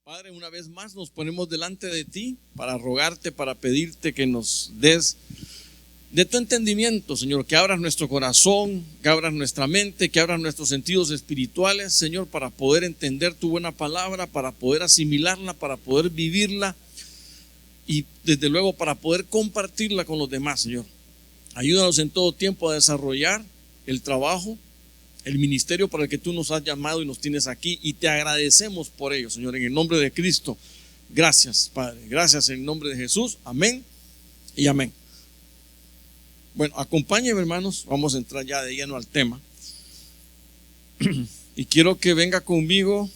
Padre, una vez más nos ponemos delante de ti para rogarte, para pedirte que nos des de tu entendimiento, Señor, que abras nuestro corazón, que abras nuestra mente, que abras nuestros sentidos espirituales, Señor, para poder entender tu buena palabra, para poder asimilarla, para poder vivirla y desde luego para poder compartirla con los demás, Señor. Ayúdanos en todo tiempo a desarrollar el trabajo, el ministerio para el que tú nos has llamado y nos tienes aquí, y te agradecemos por ello, Señor, en el nombre de Cristo. Gracias, Padre, gracias en el nombre de Jesús, amén y amén. Bueno, acompáñenme, hermanos, vamos a entrar ya de lleno al tema y quiero que venga conmigo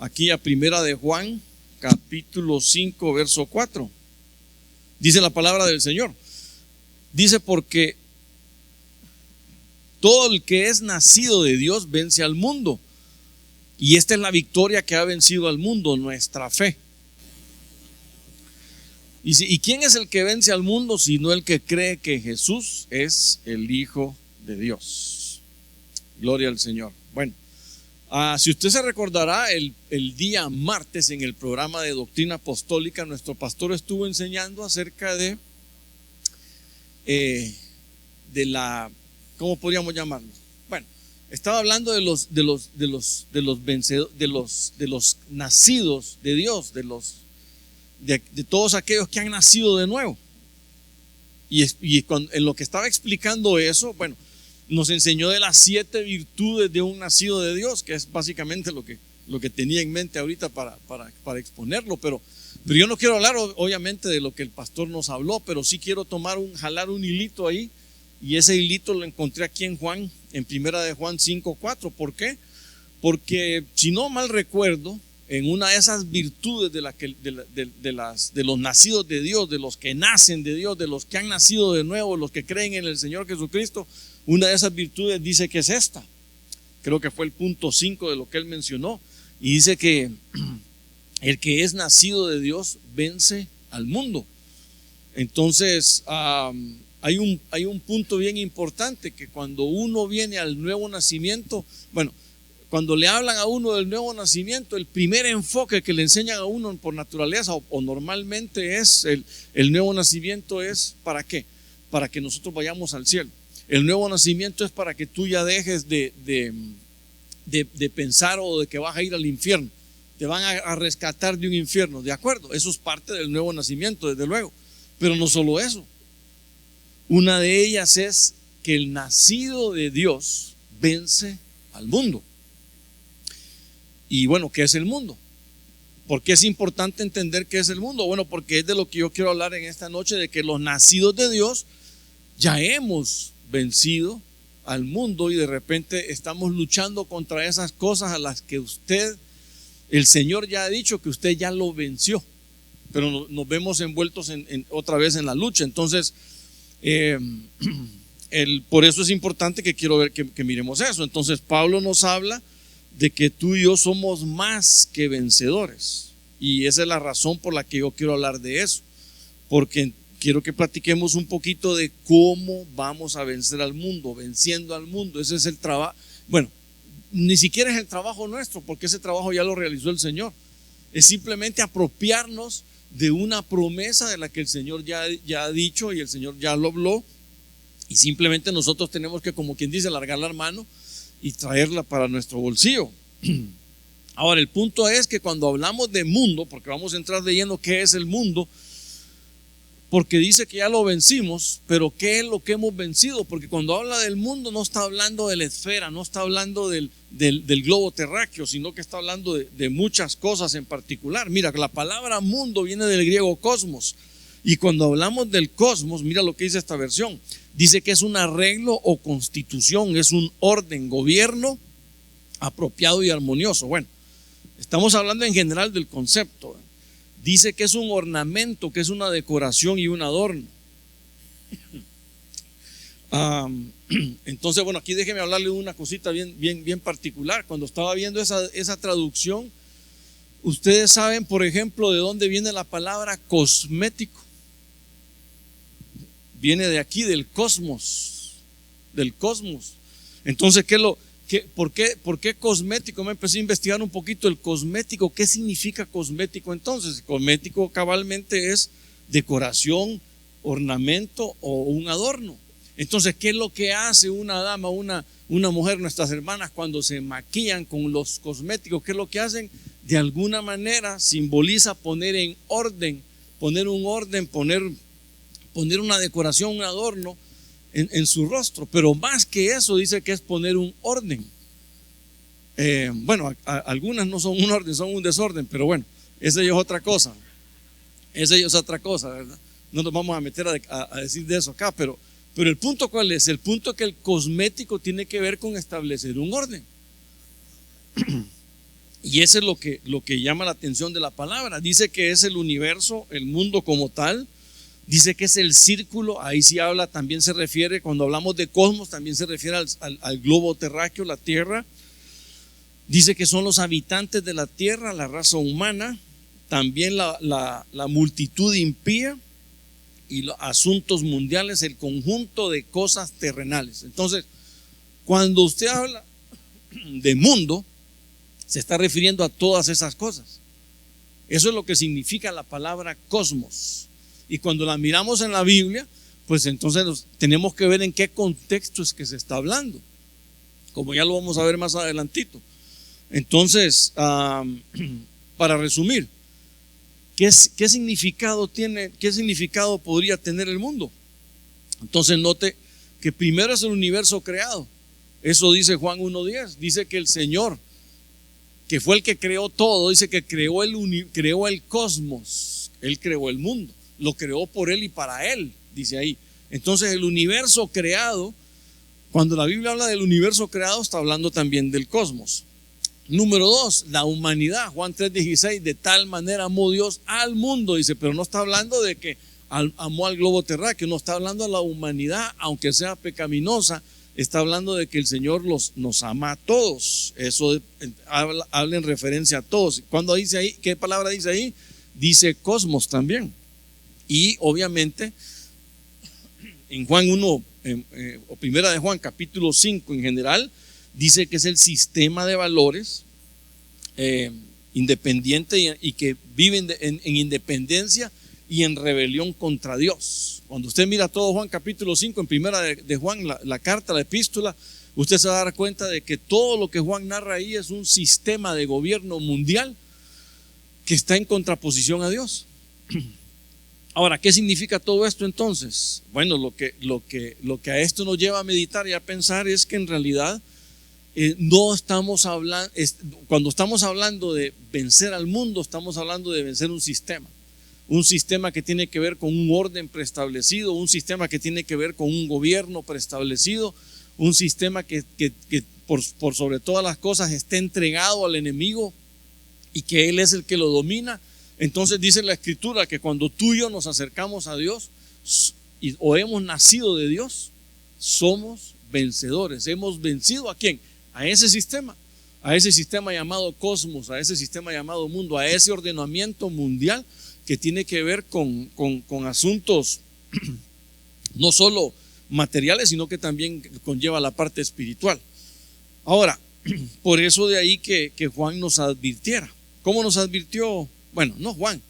aquí a Primera de Juan, capítulo 5, verso 4. Dice la palabra del Señor, dice: porque todo el que es nacido de Dios vence al mundo. Y esta es la victoria que ha vencido al mundo, nuestra fe. ¿Y quién es el que vence al mundo sino el que cree que Jesús es el Hijo de Dios? Gloria al Señor. Bueno, si usted se recordará, el día martes en el programa de Doctrina Apostólica, nuestro pastor estuvo enseñando acerca de la, ¿cómo podríamos llamarlo? Bueno, estaba hablando de los vencedores, de los nacidos de Dios, de todos aquellos que han nacido de nuevo. Y en lo que estaba explicando eso, bueno, nos enseñó de las 7 virtudes de un nacido de Dios, que es básicamente lo que tenía en mente ahorita para exponerlo, pero yo no quiero hablar obviamente de lo que el pastor nos habló, pero sí quiero jalar un hilito ahí. Y ese hilito lo encontré aquí en Juan, en Primera de Juan 5:4. ¿Por qué? Porque si no mal recuerdo, en una de esas virtudes de los nacidos de Dios, de los que nacen de Dios, de los que han nacido de nuevo, los que creen en el Señor Jesucristo, una de esas virtudes dice que es esta. Creo que fue el punto 5 de lo que él mencionó. Y dice que el que es nacido de Dios vence al mundo. Entonces, hay un punto bien importante, que cuando uno viene al nuevo nacimiento, bueno, cuando le hablan a uno del nuevo nacimiento, el primer enfoque que le enseñan a uno por naturaleza o normalmente es el nuevo nacimiento es ¿para qué? Para que nosotros vayamos al cielo. El nuevo nacimiento es para que tú ya dejes de pensar o de que vas a ir al infierno. Te van a rescatar de un infierno, ¿de acuerdo? Eso es parte del nuevo nacimiento, desde luego. Pero no solo eso. Una de ellas es que el nacido de Dios vence al mundo. Y bueno, ¿qué es el mundo? ¿Por qué es importante entender qué es el mundo? Bueno, porque es de lo que yo quiero hablar en esta noche, de que los nacidos de Dios ya hemos vencido al mundo y de repente estamos luchando contra esas cosas a las que el Señor ya ha dicho que usted ya lo venció, pero nos vemos envueltos otra vez en la lucha. Entonces, por eso es importante que quiero ver que miremos eso. Entonces Pablo nos habla de que tú y yo somos más que vencedores, y esa es la razón por la que yo quiero hablar de eso, porque quiero que platiquemos un poquito de cómo vamos a vencer al mundo, venciendo al mundo. Ese es el trabajo. Bueno, ni siquiera es el trabajo nuestro, porque ese trabajo ya lo realizó el Señor. Es simplemente apropiarnos de una promesa de la que el Señor ya ha dicho y el Señor ya lo habló, y simplemente nosotros tenemos que, como quien dice, alargar la mano y traerla para nuestro bolsillo. Ahora, el punto es que cuando hablamos de mundo, porque vamos a entrar de lleno qué es el mundo, porque dice que ya lo vencimos, pero ¿qué es lo que hemos vencido? Porque cuando habla del mundo no está hablando de la esfera, no está hablando del globo terráqueo, sino que está hablando de muchas cosas en particular. Mira, la palabra mundo viene del griego cosmos, y cuando hablamos del cosmos, mira lo que dice esta versión. Dice que es un arreglo o constitución, es un orden, gobierno apropiado y armonioso. Bueno, estamos hablando en general del concepto. Dice que es un ornamento, que es una decoración y un adorno. Entonces, bueno, aquí déjeme hablarle de una cosita bien particular. Cuando estaba viendo esa traducción, ustedes saben, por ejemplo, de dónde viene la palabra cosmético. Viene de aquí, del cosmos. Entonces, ¿qué ¿Por qué cosmético? Me empecé a investigar un poquito el cosmético. ¿Qué significa cosmético entonces? Cosmético cabalmente es decoración, ornamento o un adorno. Entonces, ¿qué es lo que hace una dama, una mujer, nuestras hermanas, cuando se maquillan con los cosméticos? ¿Qué es lo que hacen? De alguna manera simboliza poner en orden, poner un orden, poner una decoración, un adorno en su rostro. Pero más que eso, dice que es poner un orden. Bueno, algunas no son un orden, son un desorden, pero bueno, esa es otra cosa. Esa es otra cosa, ¿verdad? No nos vamos a meter a decir de eso acá, pero el punto, ¿cuál es? El punto es que el cosmético tiene que ver con establecer un orden. Y eso es lo que llama la atención de la palabra. Dice que es el universo, el mundo como tal. Dice que es el círculo. Ahí sí habla, también se refiere, cuando hablamos de cosmos, también se refiere al globo terráqueo, la tierra. Dice que son los habitantes de la tierra, la raza humana, también la multitud impía y los asuntos mundiales, el conjunto de cosas terrenales. Entonces, cuando usted habla de mundo, se está refiriendo a todas esas cosas. Eso es lo que significa la palabra cosmos. Y cuando la miramos en la Biblia, pues entonces tenemos que ver en qué contexto es que se está hablando, como ya lo vamos a ver más adelantito. Entonces, para resumir, ¿qué significado tiene, qué significado podría tener el mundo? Entonces note que primero es el universo creado. Eso dice Juan 1:10. Dice que el Señor, que fue el que creó todo, dice que creó el cosmos. Él creó el mundo, lo creó por Él y para Él, dice ahí. Entonces el universo creado, cuando la Biblia habla del universo creado, está hablando también del cosmos. Número 2, la humanidad. Juan 3:16, de tal manera amó Dios al mundo, dice, pero no está hablando de que amó al globo terráqueo, no está hablando de la humanidad, aunque sea pecaminosa, está hablando de que el Señor nos ama a todos. Eso habla en referencia a todos. Cuando dice ahí, ¿qué palabra dice ahí? Dice cosmos también. Y obviamente en Juan 1, o primera de Juan capítulo 5 en general, dice que es el sistema de valores independiente y que viven en independencia y en rebelión contra Dios. Cuando usted mira todo Juan capítulo 5 en primera de Juan, la carta, la epístola, usted se va a dar cuenta de que todo lo que Juan narra ahí es un sistema de gobierno mundial que está en contraposición a Dios. Ahora, ¿qué significa todo esto entonces? Bueno, lo que a esto nos lleva a meditar y a pensar es que en realidad no estamos hablando, cuando estamos hablando de vencer al mundo, estamos hablando de vencer un sistema que tiene que ver con un orden preestablecido, un sistema que tiene que ver con un gobierno preestablecido, un sistema que por sobre todas las cosas está entregado al enemigo y que él es el que lo domina. Entonces dice la Escritura que cuando tú y yo nos acercamos a Dios o hemos nacido de Dios, somos vencedores. Hemos vencido ¿a quién? A ese sistema llamado cosmos, a ese sistema llamado mundo, a ese ordenamiento mundial que tiene que ver con asuntos no solo materiales, sino que también conlleva la parte espiritual. Ahora, por eso de ahí que Juan nos advirtiera. ¿Cómo nos advirtió? Bueno, no Juan,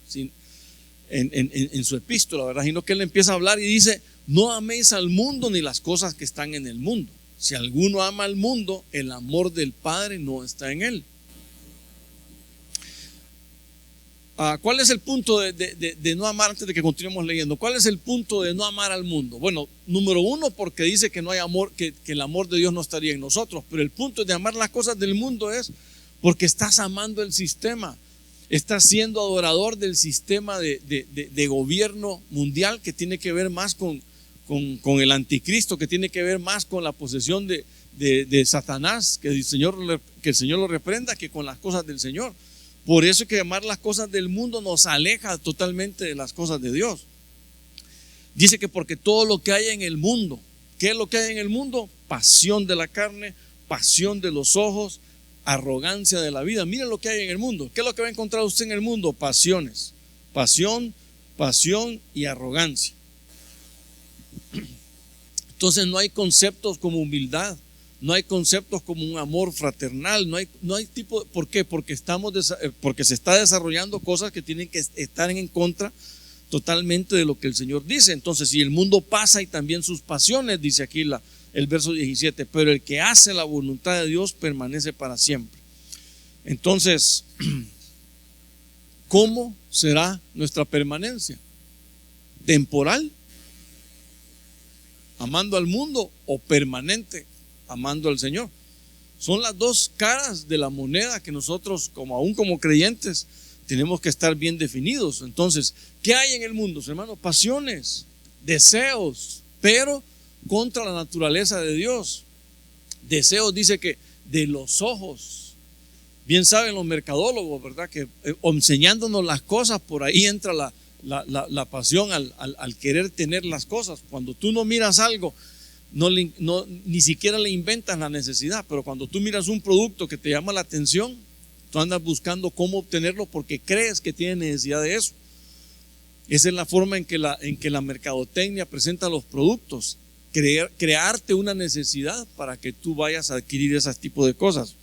en su epístola, ¿verdad? Sino que él empieza a hablar y dice: no améis al mundo ni las cosas que están en el mundo. Si alguno ama al mundo, el amor del Padre no está en él. ¿Cuál es el punto de no amar? Antes de que continuemos leyendo, ¿cuál es el punto de no amar al mundo? Bueno, número 1, porque dice que no hay amor, que el amor de Dios no estaría en nosotros. Pero el punto de amar las cosas del mundo es porque estás amando el sistema. Estás siendo adorador del sistema de gobierno mundial que tiene que ver más con el anticristo, que tiene que ver más con la posesión de Satanás, que el Señor lo reprenda, que con las cosas del Señor. Por eso es que amar las cosas del mundo nos aleja totalmente de las cosas de Dios. Dice que porque todo lo que hay en el mundo, ¿qué es lo que hay en el mundo? Pasión de la carne, pasión de los ojos, arrogancia de la vida. Miren lo que hay en el mundo. ¿Qué es lo que va a encontrar usted en el mundo? Pasiones, pasión y arrogancia. Entonces no hay conceptos como humildad, no hay conceptos como un amor fraternal, no hay tipo, ¿por qué? Porque se está desarrollando cosas que tienen que estar en contra totalmente de lo que el Señor dice. Entonces, si el mundo pasa y también sus pasiones, dice aquí el verso 17, pero el que hace la voluntad de Dios permanece para siempre. Entonces, ¿cómo será nuestra permanencia? ¿Temporal, amando al mundo, o permanente, amando al Señor? Son las dos caras de la moneda que nosotros, aún como creyentes, tenemos que estar bien definidos. Entonces, ¿qué hay en el mundo, hermanos? Pasiones, deseos, pero contra la naturaleza de Dios. Deseos, dice que de los ojos. Bien saben los mercadólogos, ¿verdad? Que enseñándonos las cosas, por ahí entra la pasión al querer tener las cosas. Cuando tú no miras algo, ni siquiera le inventas la necesidad, pero cuando tú miras un producto que te llama la atención, tú andas buscando cómo obtenerlo porque crees que tienes necesidad de eso. Esa es la forma en que la mercadotecnia presenta los productos, crearte una necesidad para que tú vayas a adquirir ese tipo de cosas.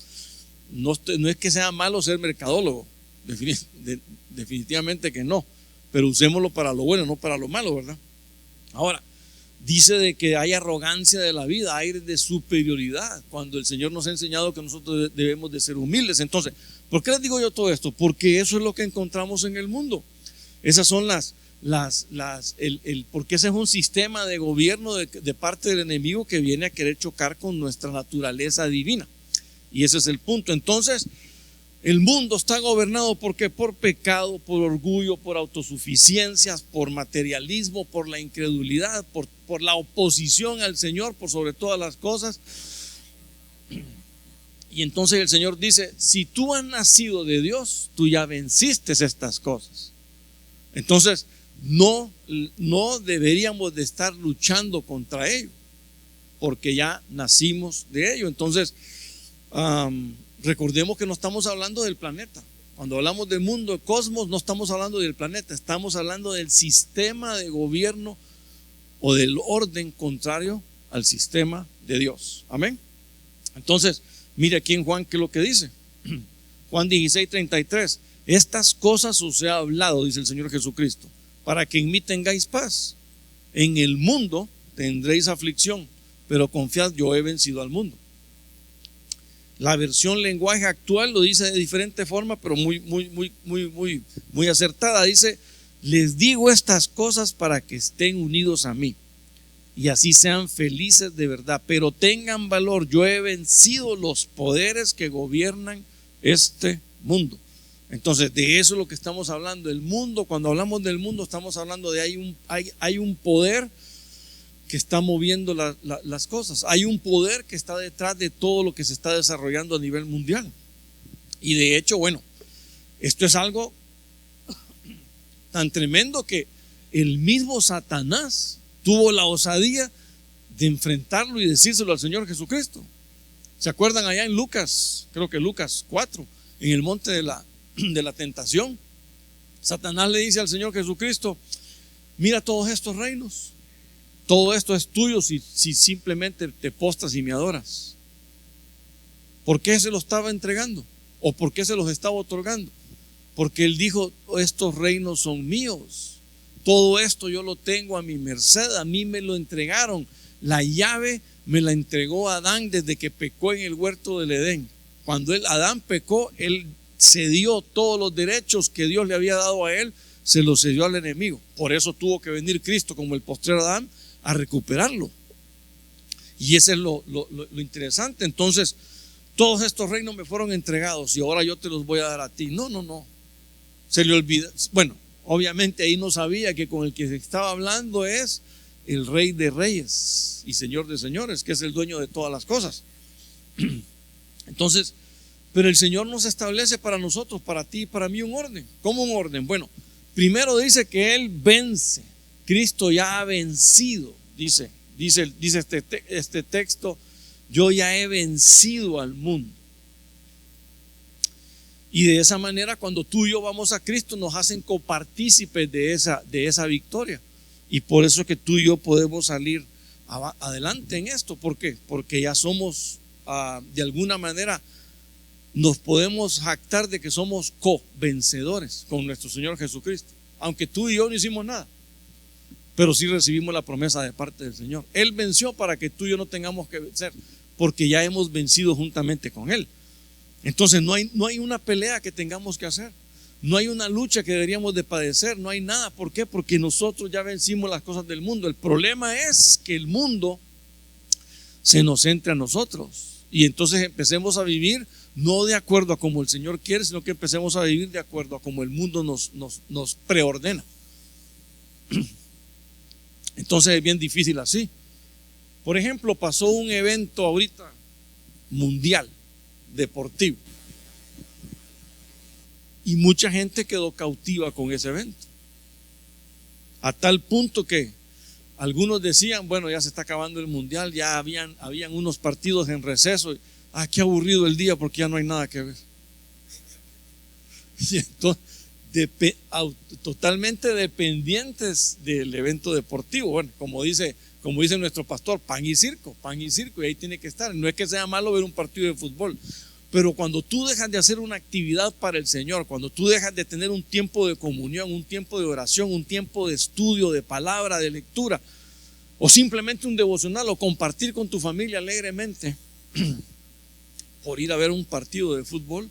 No es que sea malo ser mercadólogo, definitivamente que no, pero usémoslo para lo bueno, no para lo malo, ¿verdad? Ahora, dice de que hay arrogancia de la vida, aire de superioridad, cuando el Señor nos ha enseñado que nosotros debemos de ser humildes. Entonces, ¿por qué les digo yo todo esto? Porque eso es lo que encontramos en el mundo. Esas son porque ese es un sistema de gobierno de parte del enemigo que viene a querer chocar con nuestra naturaleza divina. Y ese es el punto. Entonces, el mundo está gobernado ¿por qué? Por pecado, por orgullo, por autosuficiencias, por materialismo, por la incredulidad, por la oposición al Señor, por sobre todas las cosas. Y entonces el Señor dice, si tú has nacido de Dios, tú ya venciste estas cosas. Entonces, no deberíamos de estar luchando contra ello, porque ya nacimos de ello. Entonces, recordemos que no estamos hablando del planeta. Cuando hablamos del mundo, del cosmos, no estamos hablando del planeta, estamos hablando del sistema de gobierno o del orden contrario al sistema de Dios. Amén. Entonces, mire aquí en Juan qué es lo que dice. Juan 16:33. Estas cosas os he hablado, dice el Señor Jesucristo, para que en mí tengáis paz. En el mundo tendréis aflicción, pero confiad, yo he vencido al mundo. La versión lenguaje actual lo dice de diferente forma, pero muy acertada. Dice, les digo estas cosas para que estén unidos a mí y así sean felices de verdad, pero tengan valor. Yo he vencido los poderes que gobiernan este mundo. Entonces, de eso es lo que estamos hablando. El mundo, cuando hablamos del mundo, estamos hablando de hay un poder que está moviendo las cosas. Hay un poder que está detrás de todo lo que se está desarrollando a nivel mundial. Y de hecho, bueno, esto es algo tan tremendo que el mismo Satanás tuvo la osadía de enfrentarlo y decírselo al Señor Jesucristo. ¿Se acuerdan allá en Lucas? Creo que Lucas 4, en el monte de la tentación. Satanás le dice al Señor Jesucristo, mira todos estos reinos, todo esto es tuyo si simplemente te postras y me adoras. ¿Por qué se los estaba entregando? ¿O por qué se los estaba otorgando? Porque él dijo, estos reinos son míos, todo esto yo lo tengo a mi merced, a mí me lo entregaron. La llave me la entregó Adán desde que pecó en el huerto del Edén. Cuando Adán pecó, él cedió todos los derechos que Dios le había dado a él, se los cedió al enemigo. Por eso tuvo que venir Cristo como el postrer Adán a recuperarlo. Y ese es lo interesante. Entonces, todos estos reinos me fueron entregados y ahora yo te los voy a dar a ti. No. Se le olvida. Bueno, obviamente ahí no sabía que con el que se estaba hablando es el Rey de Reyes y Señor de Señores, que es el dueño de todas las cosas. Entonces, pero el Señor nos establece para nosotros, para ti y para mí un orden. ¿Cómo un orden? Bueno, primero dice que Él vence. Cristo ya ha vencido. Dice este texto, yo ya he vencido al mundo. Y de esa manera, cuando tú y yo vamos a Cristo, nos hacen copartícipes de esa victoria. Y por eso es que tú y yo podemos salir adelante en esto. ¿Por qué? Porque ya somos de alguna manera, nos podemos jactar de que somos co-vencedores con nuestro Señor Jesucristo. Aunque tú y yo no hicimos nada, pero sí recibimos la promesa de parte del Señor. Él venció para que tú y yo no tengamos que vencer, porque ya hemos vencido juntamente con Él. Entonces no hay una pelea que tengamos que hacer. No hay una lucha que deberíamos de padecer. No hay nada. ¿Por qué? Porque nosotros ya vencimos las cosas del mundo. El problema es que el mundo se nos entre a nosotros. Y entonces empecemos a vivir no de acuerdo a como el Señor quiere, sino que empecemos a vivir de acuerdo a como el mundo nos preordena. Entonces es bien difícil así. Por ejemplo, pasó un evento ahorita mundial, deportivo, y mucha gente quedó cautiva con ese evento, a tal punto que algunos decían, bueno, ya se está acabando el mundial, ya habían unos partidos en receso, qué aburrido el día porque ya no hay nada que ver. Y entonces, totalmente dependientes del evento deportivo. Bueno, como dice nuestro pastor, pan y circo, y ahí tiene que estar. No es que sea malo ver un partido de fútbol, pero cuando tú dejas de hacer una actividad para el Señor, cuando tú dejas de tener un tiempo de comunión, un tiempo de oración, un tiempo de estudio, de palabra, de lectura, o simplemente un devocional, o compartir con tu familia alegremente por ir a ver un partido de fútbol,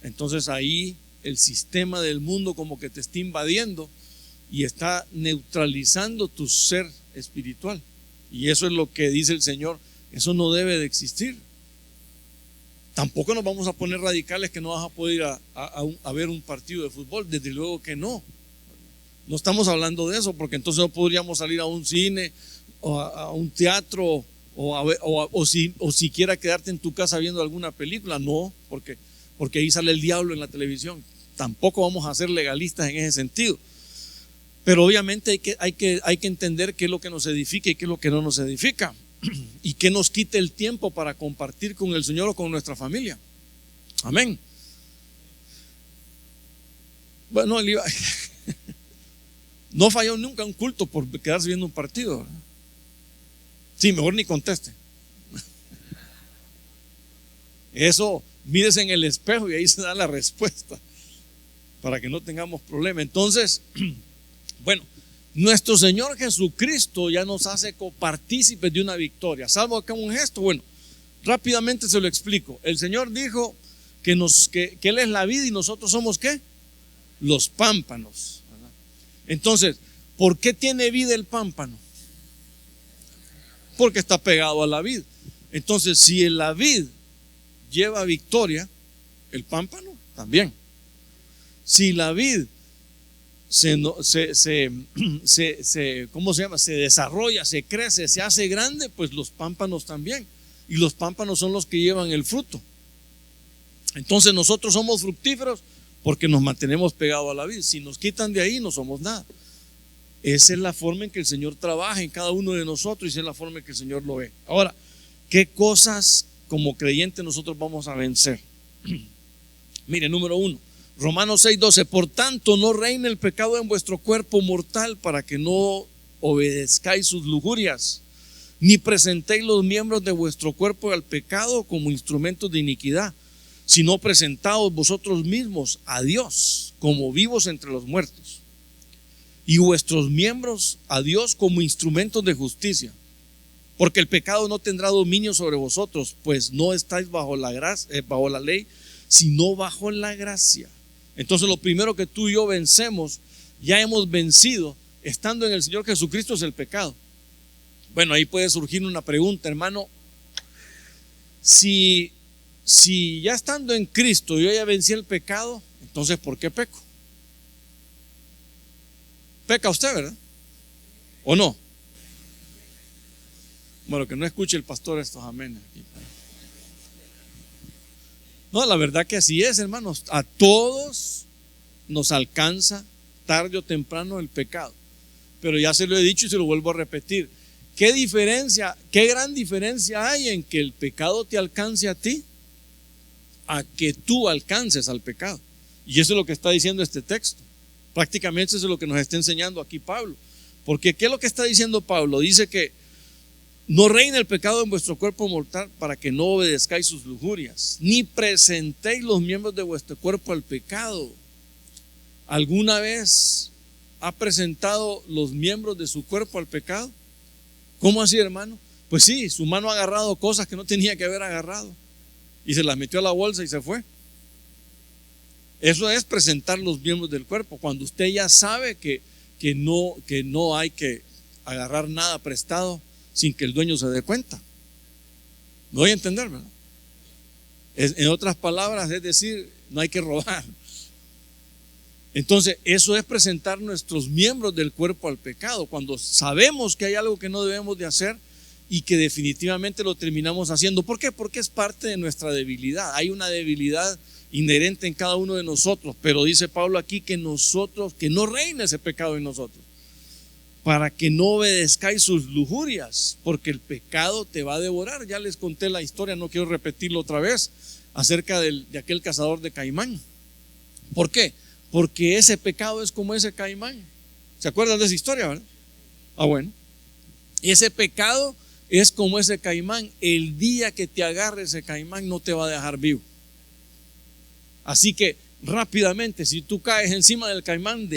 entonces ahí el sistema del mundo como que te está invadiendo y está neutralizando tu ser espiritual. Y eso es lo que dice el Señor, eso no debe de existir. Tampoco nos vamos a poner radicales que no vas a poder ir a ver un partido de fútbol, desde luego que no. No estamos hablando de eso, porque entonces no podríamos salir a un cine o a un teatro o siquiera quedarte en tu casa viendo alguna película. No, porque ahí sale el diablo en la televisión. Tampoco vamos a ser legalistas en ese sentido. Pero obviamente hay que entender qué es lo que nos edifica y qué es lo que no nos edifica, y qué nos quita el tiempo para compartir con el Señor o con nuestra familia. Amén. Bueno, no falló nunca un culto por quedarse viendo un partido, ¿verdad? Sí, mejor ni conteste. Eso, mírese en el espejo y ahí se da la respuesta, para que no tengamos problema. Entonces, bueno, nuestro Señor Jesucristo ya nos hace copartícipes de una victoria. Salvo acá un gesto. Bueno, rápidamente se lo explico. El Señor dijo que Él es la vid y nosotros somos ¿qué? Los pámpanos, ¿verdad? Entonces, ¿por qué tiene vida el pámpano? Porque está pegado a la vid. Entonces, si la vid lleva victoria, el pámpano también. Si la vid ¿cómo se llama? Se desarrolla, se crece, se hace grande, pues los pámpanos también. Y los pámpanos son los que llevan el fruto. Entonces nosotros somos fructíferos porque nos mantenemos pegados a la vid. Si nos quitan de ahí, no somos nada. Esa es la forma en que el Señor trabaja en cada uno de nosotros, y esa es la forma en que el Señor lo ve. Ahora, ¿qué cosas como creyentes nosotros vamos a vencer? Mire, número 1, Romanos 6:12, por tanto no reine el pecado en vuestro cuerpo mortal, para que no obedezcáis sus lujurias, ni presentéis los miembros de vuestro cuerpo al pecado como instrumentos de iniquidad, sino presentaos vosotros mismos a Dios como vivos entre los muertos, y vuestros miembros a Dios como instrumentos de justicia, porque el pecado no tendrá dominio sobre vosotros, pues no estáis bajo la ley, sino bajo la gracia. Entonces lo primero que tú y yo vencemos, ya hemos vencido estando en el Señor Jesucristo, es el pecado. Bueno, ahí puede surgir una pregunta, hermano. Si ya estando en Cristo yo ya vencí el pecado, entonces ¿por qué peco? Peca usted, ¿verdad? ¿O no? Bueno, que no escuche el pastor estos amenes aquí. No, la verdad que así es, hermanos. A todos nos alcanza tarde o temprano el pecado. Pero ya se lo he dicho y se lo vuelvo a repetir. ¿Qué gran diferencia hay en que el pecado te alcance a ti, a que tú alcances al pecado? Y eso es lo que está diciendo este texto. Prácticamente eso es lo que nos está enseñando aquí Pablo. Porque ¿qué es lo que está diciendo Pablo? Dice que No reine el pecado en vuestro cuerpo mortal para que no obedezcáis sus lujurias, ni presentéis los miembros de vuestro cuerpo al pecado. ¿Alguna vez ha presentado los miembros de su cuerpo al pecado? ¿Cómo así, hermano? Pues sí, su mano ha agarrado cosas que no tenía que haber agarrado y se las metió a la bolsa y se fue. Eso es presentar los miembros del cuerpo, cuando usted ya sabe que no hay que agarrar nada prestado sin que el dueño se dé cuenta. ¿Me voy a entender, verdad? En otras palabras, es decir, no hay que robar. Entonces, eso es presentar nuestros miembros del cuerpo al pecado, cuando sabemos que hay algo que no debemos de hacer y que definitivamente lo terminamos haciendo. ¿Por qué? Porque es parte de nuestra debilidad. Hay una debilidad inherente en cada uno de nosotros, pero dice Pablo aquí que no reine ese pecado en nosotros, para que no obedezcáis sus lujurias, porque el pecado te va a devorar. Ya les conté la historia, no quiero repetirlo otra vez, acerca de aquel cazador de caimán. ¿Por qué? Porque ese pecado es como ese caimán. ¿Se acuerdan de esa historia, verdad? Bueno, ese pecado es como ese caimán. El día que te agarre ese caimán no te va a dejar vivo. Así que rápidamente, si tú caes encima del caimán,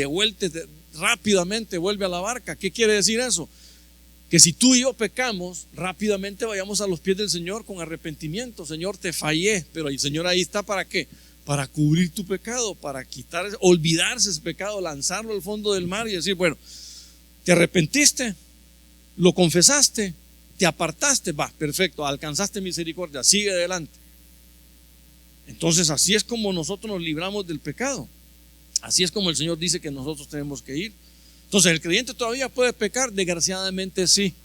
rápidamente vuelve a la barca. ¿Qué quiere decir eso? Que si tú y yo pecamos, rápidamente vayamos a los pies del Señor con arrepentimiento. Señor, te fallé, pero el Señor ahí está ¿para qué? Para cubrir tu pecado, para olvidarse ese pecado, lanzarlo al fondo del mar y decir, bueno, te arrepentiste, lo confesaste, te apartaste, va, perfecto, alcanzaste misericordia, sigue adelante. Entonces así es como nosotros nos libramos del pecado. Así es como el Señor dice que nosotros tenemos que ir. Entonces, ¿el creyente todavía puede pecar? Desgraciadamente sí.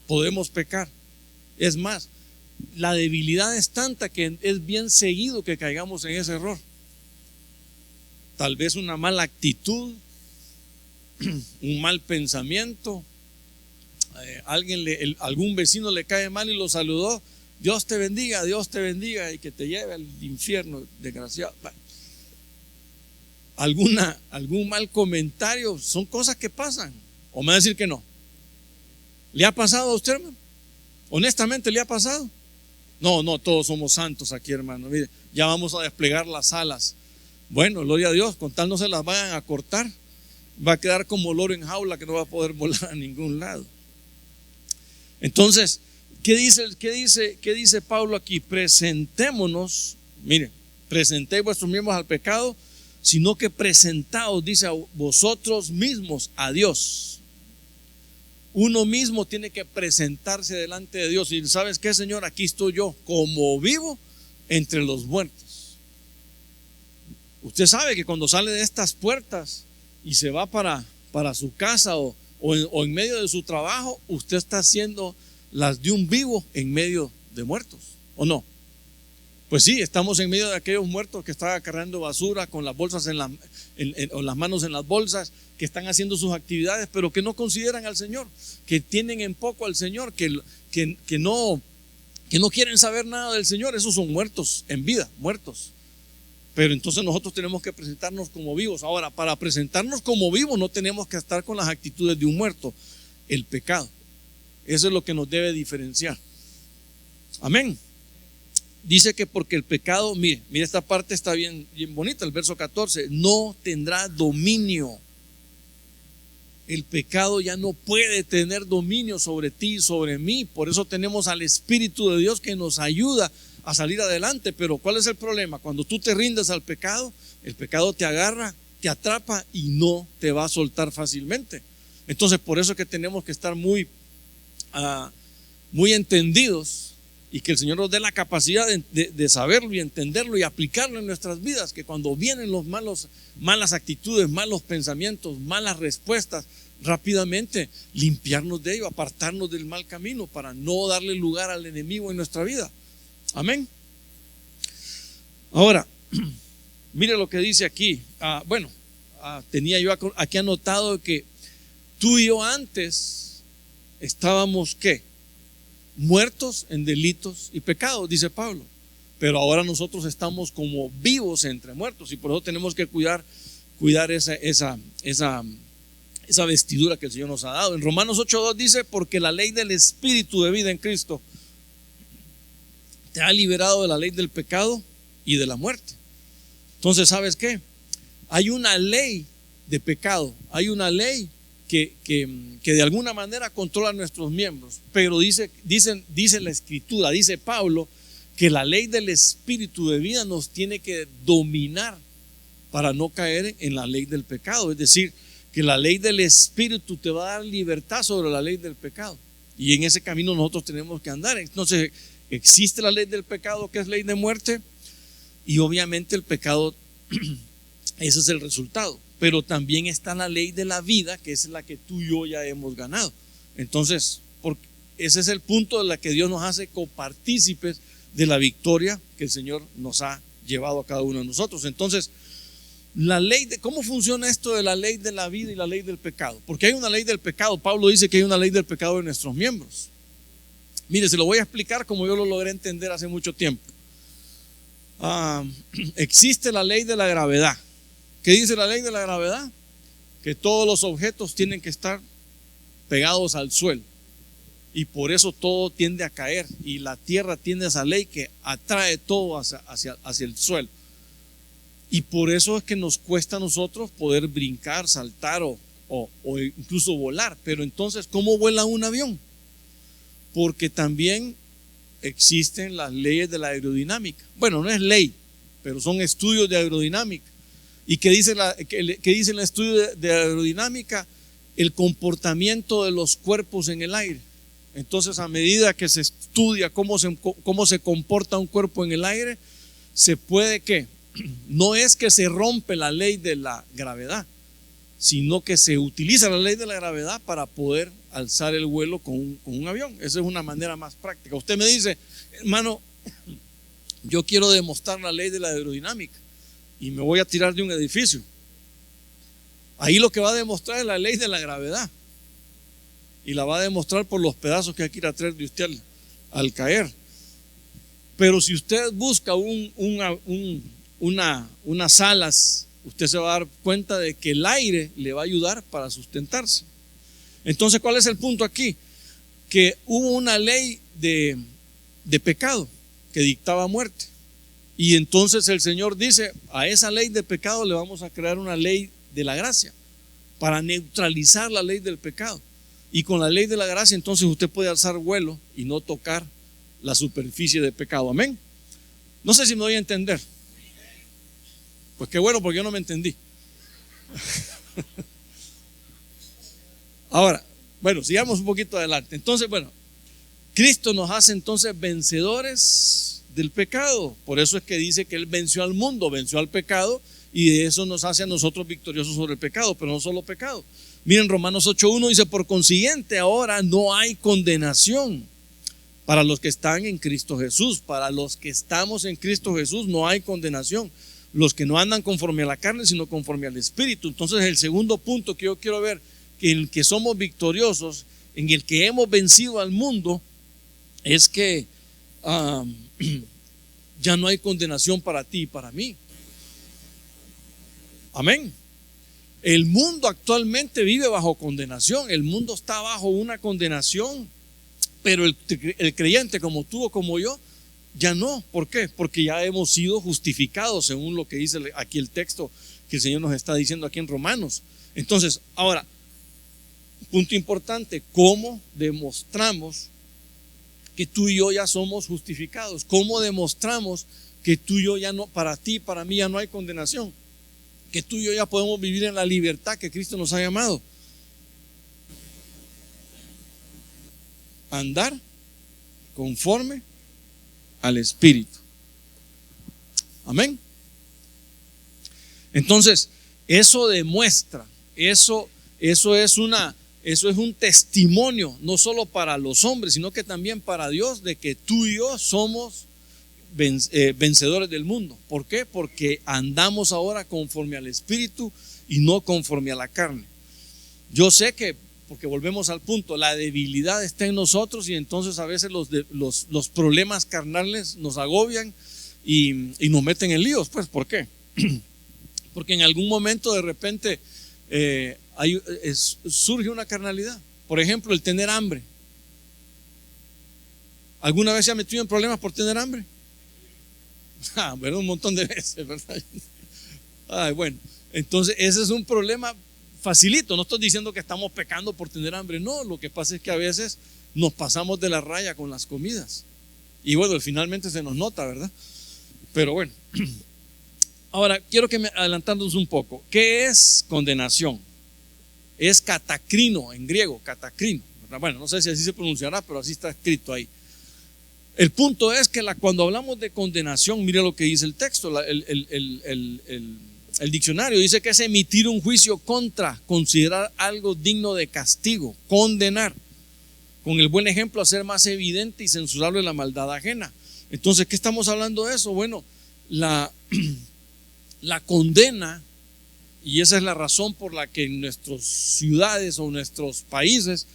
Podemos pecar. Es más, la debilidad es tanta que es bien seguido que caigamos en ese error. Tal vez una mala actitud, un mal pensamiento, algún vecino le cae mal y lo saludó. Dios te bendiga y que te lleve al infierno, desgraciado. Algún mal comentario, son cosas que pasan. ¿O me va a decir que no? ¿Le ha pasado a usted, hermano? Honestamente, ¿le ha pasado? No, todos somos santos aquí, hermano. Mire, ya vamos a desplegar las alas. Bueno, gloria a Dios, con tal no se las vayan a cortar, va a quedar como loro en jaula que no va a poder volar a ningún lado. Entonces, ¿qué dice Pablo aquí? Presentémonos, mire, presentéis vuestros miembros al pecado, sino que presentaos, dice, a vosotros mismos a Dios. Uno mismo tiene que presentarse delante de Dios y ¿sabes qué, Señor? Aquí estoy yo como vivo entre los muertos. Usted sabe que cuando sale de estas puertas y se va para su casa o en medio de su trabajo, usted está haciendo las de un vivo en medio de muertos, ¿o no? Pues sí, estamos en medio de aquellos muertos que están cargando basura con las bolsas o las manos en las bolsas, que están haciendo sus actividades, pero que no consideran al Señor, que tienen en poco al Señor, que no quieren saber nada del Señor. Esos son muertos en vida, muertos. Pero entonces nosotros tenemos que presentarnos como vivos. Ahora, para presentarnos como vivos no tenemos que estar con las actitudes de un muerto, el pecado. Eso es lo que nos debe diferenciar. Amén. Dice que porque el pecado, mire esta parte está bien bonita, el verso 14, no tendrá dominio. El pecado ya no puede tener dominio sobre ti y sobre mí. Por eso tenemos al Espíritu de Dios que nos ayuda a salir adelante. Pero ¿cuál es el problema? Cuando tú te rindes al pecado, el pecado te agarra, te atrapa y no te va a soltar fácilmente. Entonces por eso es que tenemos que estar muy entendidos, y que el Señor nos dé la capacidad de saberlo y entenderlo y aplicarlo en nuestras vidas, que cuando vienen los malas actitudes, malos pensamientos, malas respuestas, rápidamente limpiarnos de ello, apartarnos del mal camino para no darle lugar al enemigo en nuestra vida. Amén. Ahora, mire lo que dice aquí. Tenía yo aquí anotado que tú y yo antes estábamos ¿qué? Muertos en delitos y pecados, dice Pablo, pero ahora nosotros estamos como vivos entre muertos, y por eso tenemos que cuidar esa esa vestidura que el Señor nos ha dado. En Romanos 8:2 dice: porque la ley del Espíritu de vida en Cristo te ha liberado de la ley del pecado y de la muerte. Entonces, ¿sabes qué? Hay una ley de pecado, hay una ley que de alguna manera controla nuestros miembros, pero dice la Escritura, dice Pablo, que la ley del Espíritu de vida nos tiene que dominar para no caer en la ley del pecado. Es decir, que la ley del Espíritu te va a dar libertad sobre la ley del pecado, y en ese camino nosotros tenemos que andar. Entonces existe la ley del pecado, que es ley de muerte, y obviamente el pecado ese es el resultado, pero también está la ley de la vida, que es la que tú y yo ya hemos ganado. Entonces, ese es el punto de la que Dios nos hace copartícipes de la victoria que el Señor nos ha llevado a cada uno de nosotros. Entonces, ¿cómo funciona esto de la ley de la vida y la ley del pecado? Porque hay una ley del pecado. Pablo dice que hay una ley del pecado en nuestros miembros. Mire, se lo voy a explicar como yo lo logré entender hace mucho tiempo. Existe la ley de la gravedad. ¿Qué dice la ley de la gravedad? Que todos los objetos tienen que estar pegados al suelo, y por eso todo tiende a caer, y la tierra tiene esa ley que atrae todo hacia el suelo. Y por eso es que nos cuesta a nosotros poder brincar, saltar o incluso volar. Pero entonces, ¿cómo vuela un avión? Porque también existen las leyes de la aerodinámica. Bueno, no es ley, pero son estudios de aerodinámica. ¿Y qué dice el estudio de aerodinámica? El comportamiento de los cuerpos en el aire. Entonces, a medida que se estudia cómo se comporta un cuerpo en el aire, se puede que no es que se rompe la ley de la gravedad, sino que se utiliza la ley de la gravedad para poder alzar el vuelo con un avión. Esa es una manera más práctica. Usted me dice: hermano, yo quiero demostrar la ley de la aerodinámica y me voy a tirar de un edificio. Ahí lo que va a demostrar es la ley de la gravedad, y la va a demostrar por los pedazos que hay que ir a traer de usted al caer. Pero si usted busca unas alas, usted se va a dar cuenta de que el aire le va a ayudar para sustentarse. Entonces, ¿cuál es el punto aquí? Que hubo una ley de pecado que dictaba muerte, y entonces el Señor dice: a esa ley de pecado le vamos a crear una ley de la gracia para neutralizar la ley del pecado. Y con la ley de la gracia entonces usted puede alzar vuelo y no tocar la superficie de pecado. Amén. No sé si me doy a entender. Pues qué bueno, porque yo no me entendí. Ahora, bueno, sigamos un poquito adelante. Entonces, bueno, Cristo nos hace entonces vencedores del pecado. Por eso es que dice que Él venció al mundo, venció al pecado, y de eso nos hace a nosotros victoriosos sobre el pecado. Pero no solo pecado. Miren, Romanos 8:1 dice: por consiguiente, ahora no hay condenación para los que están en Cristo Jesús. Para los que estamos en Cristo Jesús no hay condenación. Los que no andan conforme a la carne, sino conforme al Espíritu. Entonces, el segundo punto que yo quiero ver, en el que somos victoriosos, en el que hemos vencido al mundo, es que ya no hay condenación para ti y para mí. Amén. El mundo actualmente vive bajo condenación. El mundo está bajo una condenación, pero el creyente, como tú o como yo, ya no. ¿Por qué? Porque ya hemos sido justificados, según lo que dice aquí el texto que el Señor nos está diciendo aquí en Romanos. Entonces, ahora, punto importante: ¿cómo demostramos que tú y yo ya somos justificados? ¿Cómo demostramos que tú y yo ya no, para ti y para mí ya no hay condenación? Que tú y yo ya podemos vivir en la libertad que Cristo nos ha llamado. Andar conforme al Espíritu. Amén. Entonces, eso demuestra, eso es un testimonio, no solo para los hombres, sino que también para Dios, de que tú y yo somos vencedores del mundo. ¿Por qué? Porque andamos ahora conforme al Espíritu y no conforme a la carne. Yo sé que, porque volvemos al punto, la debilidad está en nosotros, y entonces a veces los problemas carnales nos agobian y nos meten en líos. Pues, ¿por qué? Porque en algún momento de repente surge una carnalidad. Por ejemplo, el tener hambre. ¿Alguna vez se ha metido en problemas por tener hambre? ¿Verdad? Un montón de veces, ¿verdad? Bueno, entonces ese es un problema facilito. No estoy diciendo que estamos pecando por tener hambre, no. Lo que pasa es que a veces nos pasamos de la raya con las comidas. Y bueno, finalmente se nos nota, ¿verdad? Pero bueno. Ahora, quiero que me adelantándonos un poco. ¿Qué es condenación? Es catacrino en griego, catacrino. Bueno, no sé si así se pronunciará, pero así está escrito ahí. El punto es que cuando hablamos de condenación, mire lo que dice el texto, el diccionario dice que es emitir un juicio contra, considerar algo digno de castigo, condenar. Con el buen ejemplo, hacer más evidente y censurable la maldad ajena. Entonces, ¿qué estamos hablando de eso? Bueno, la condena, y esa es la razón por la que en nuestras ciudades o nuestros países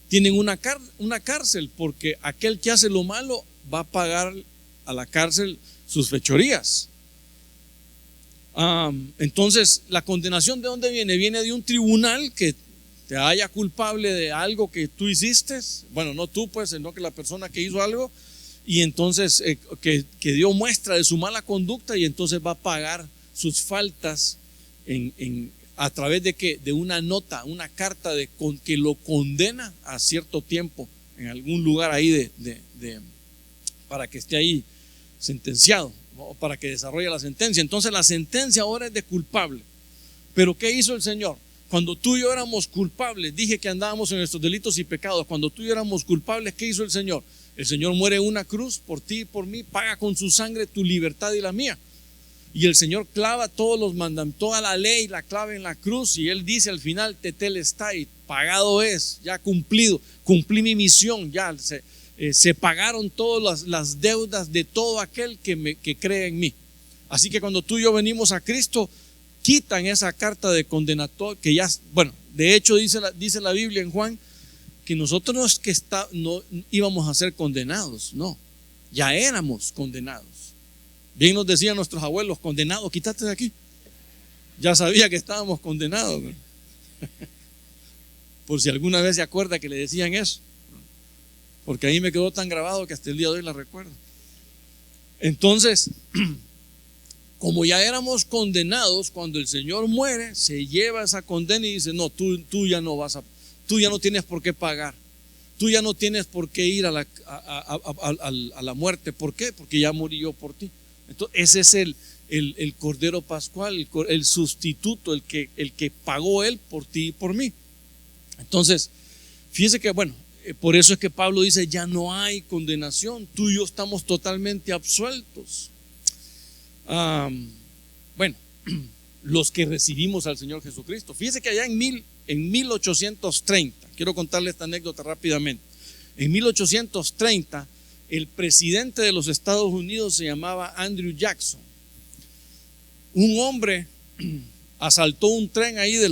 tienen una cárcel, porque aquel que hace lo malo va a pagar a la cárcel sus fechorías. Entonces, la condenación, ¿de dónde viene? Viene de un tribunal que te haya culpable de algo que tú hiciste. Bueno, no tú, pues, sino que la persona que hizo algo, y entonces que dio muestra de su mala conducta, y entonces va a pagar sus faltas a través de una nota, una carta que lo condena a cierto tiempo en algún lugar ahí para que esté ahí sentenciado, ¿no? Para que desarrolle la sentencia. Entonces la sentencia ahora es de culpable. Pero ¿qué hizo el Señor? Cuando tú y yo éramos culpables, dije que andábamos en nuestros delitos y pecados. Cuando tú y yo éramos culpables, ¿qué hizo el Señor? El Señor muere en una cruz por ti y por mí, paga con su sangre tu libertad y la mía. Y el Señor clava todos los mandamientos, toda la ley la clava en la cruz, y Él dice al final: tetelestai, pagado es, ya cumplido, cumplí mi misión, ya se pagaron todas las deudas de todo aquel que cree en mí. Así que cuando tú y yo venimos a Cristo, quitan esa carta de condenatorio que ya, bueno, de hecho dice la Biblia en Juan que nosotros no íbamos a ser condenados, no, ya éramos condenados. Bien nos decían nuestros abuelos: condenado, quítate de aquí. Ya sabía que estábamos condenados. Por si alguna vez se acuerda que le decían eso, porque ahí me quedó tan grabado que hasta el día de hoy la recuerdo. Entonces, como ya éramos condenados, cuando el Señor muere, se lleva esa condena y dice: no, tú ya no tienes por qué pagar. Tú ya no tienes por qué ir a la muerte. ¿Por qué? Porque ya morí yo por ti. Entonces, ese es el Cordero Pascual, el sustituto, el que pagó Él por ti y por mí. Entonces, fíjese que, bueno, por eso es que Pablo dice: ya no hay condenación, tú y yo estamos totalmente absueltos. Bueno, los que recibimos al Señor Jesucristo. Fíjese que allá en 1830, quiero contarle esta anécdota rápidamente. En 1830, el presidente de los Estados Unidos se llamaba Andrew Jackson. Un hombre asaltó un tren ahí de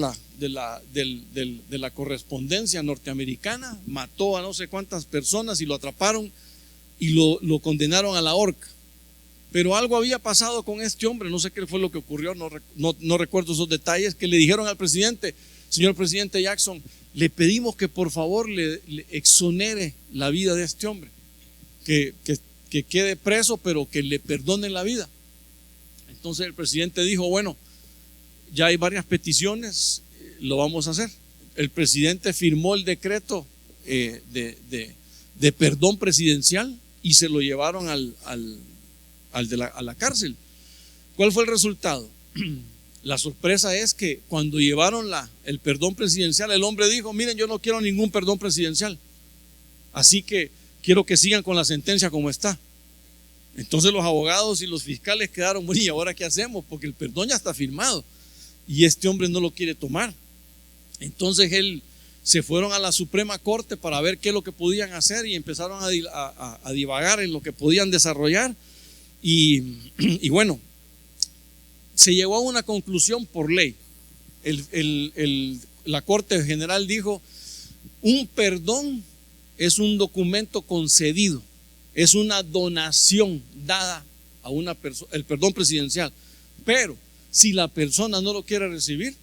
la correspondencia norteamericana, mató a no sé cuántas personas y lo atraparon y lo condenaron a la horca. Pero algo había pasado con este hombre, no sé qué fue lo que ocurrió, no recuerdo esos detalles, que le dijeron al presidente: señor presidente Jackson, le pedimos que por favor le exonere la vida de este hombre, que quede preso, pero que le perdonen la vida. Entonces el presidente dijo: bueno, ya hay varias peticiones, lo vamos a hacer. El presidente firmó el decreto de perdón presidencial y se lo llevaron a la cárcel. ¿Cuál fue el resultado? La sorpresa es que cuando llevaron el perdón presidencial, el hombre dijo: miren, yo no quiero ningún perdón presidencial, así que quiero que sigan con la sentencia como está. Entonces los abogados y los fiscales quedaron: ¿y ahora qué hacemos? Porque el perdón ya está firmado y este hombre no lo quiere tomar. Entonces se fueron a la Suprema Corte para ver qué es lo que podían hacer, y empezaron a divagar en lo que podían desarrollar. Y bueno, se llegó a una conclusión por ley. La Corte General dijo: un perdón es un documento concedido, es una donación dada a una persona, el perdón presidencial. Pero si la persona no lo quiere recibir,